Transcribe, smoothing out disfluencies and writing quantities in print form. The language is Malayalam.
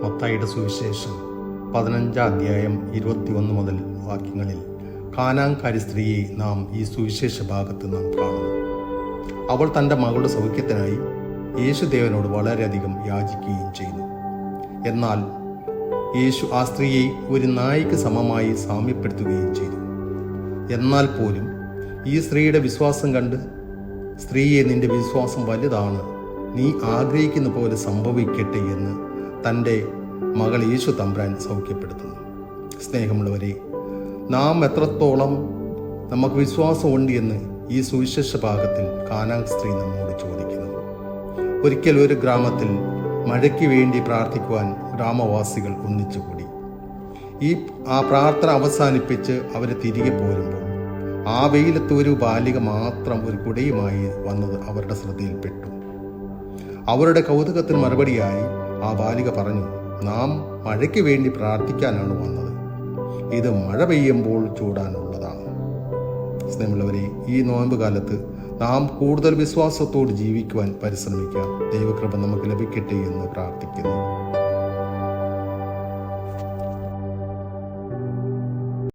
മത്തായിയുടെ സുവിശേഷം 15 അധ്യായം 21 മുതൽ വാക്യങ്ങളിൽ കാനാൻകാരി സ്ത്രീയെ നാം ഈ സുവിശേഷ ഭാഗത്ത് നാം കാണുന്നു. അവൾ തൻ്റെ മകളുടെ സൗഖ്യത്തിനായി യേശുദേവനോട് വളരെയധികം യാചിക്കുകയും ചെയ്യുന്നു. എന്നാൽ യേശു ആ സ്ത്രീയെ ഒരു നായിക്ക് സമമായി സാമ്യപ്പെടുത്തുകയും ചെയ്തു. എന്നാൽ പോലും ഈ സ്ത്രീയുടെ വിശ്വാസം കണ്ട്, സ്ത്രീയെ, നിന്റെ വിശ്വാസം വലുതാണ്, നീ ആഗ്രഹിക്കുന്ന പോലെ സംഭവിക്കട്ടെ എന്ന് തൻ്റെ മകൾ യേശു തമ്പുരാൻ സൗഖ്യപ്പെടുത്തുന്നു. സ്നേഹമുള്ളവരെ, നാം എത്രത്തോളം നമുക്ക് വിശ്വാസമുണ്ട് എന്ന് ഈ സുവിശേഷ ഭാഗത്തിൽ കാനാൻ സ്ത്രീ നമ്മോട് ചോദിക്കുന്നു. ഒരിക്കൽ ഒരു ഗ്രാമത്തിൽ മഴയ്ക്ക് വേണ്ടി പ്രാർത്ഥിക്കുവാൻ ഗ്രാമവാസികൾ ഒന്നിച്ചുകൂടി. ആ പ്രാർത്ഥന അവസാനിപ്പിച്ച് അവർ തിരികെ പോരുമ്പോൾ ആ വെയിലത്ത് ഒരു ബാലിക മാത്രം ഒരു കുടയുമായി വന്നത് അവരുടെ ശ്രദ്ധയിൽപ്പെട്ടു. അവരുടെ കൗതുകത്തിന് മറുപടിയായി ആ ബാലിക പറഞ്ഞു, നാം മഴയ്ക്ക് വേണ്ടി പ്രാർത്ഥിക്കാനാണ് വന്നത്, ഇത് മഴ പെയ്യുമ്പോൾ ചൂടാനുള്ളതാണ്. സ്നേഹമുള്ളവരെ, ഈ നോയമ്പ് കാലത്ത് നാം കൂടുതൽ വിശ്വാസത്തോട് ജീവിക്കുവാൻ പരിശ്രമിക്കാം. ദൈവകൃപ നമുക്ക് ലഭിക്കട്ടെ എന്ന് പ്രാർത്ഥിക്കുന്നു.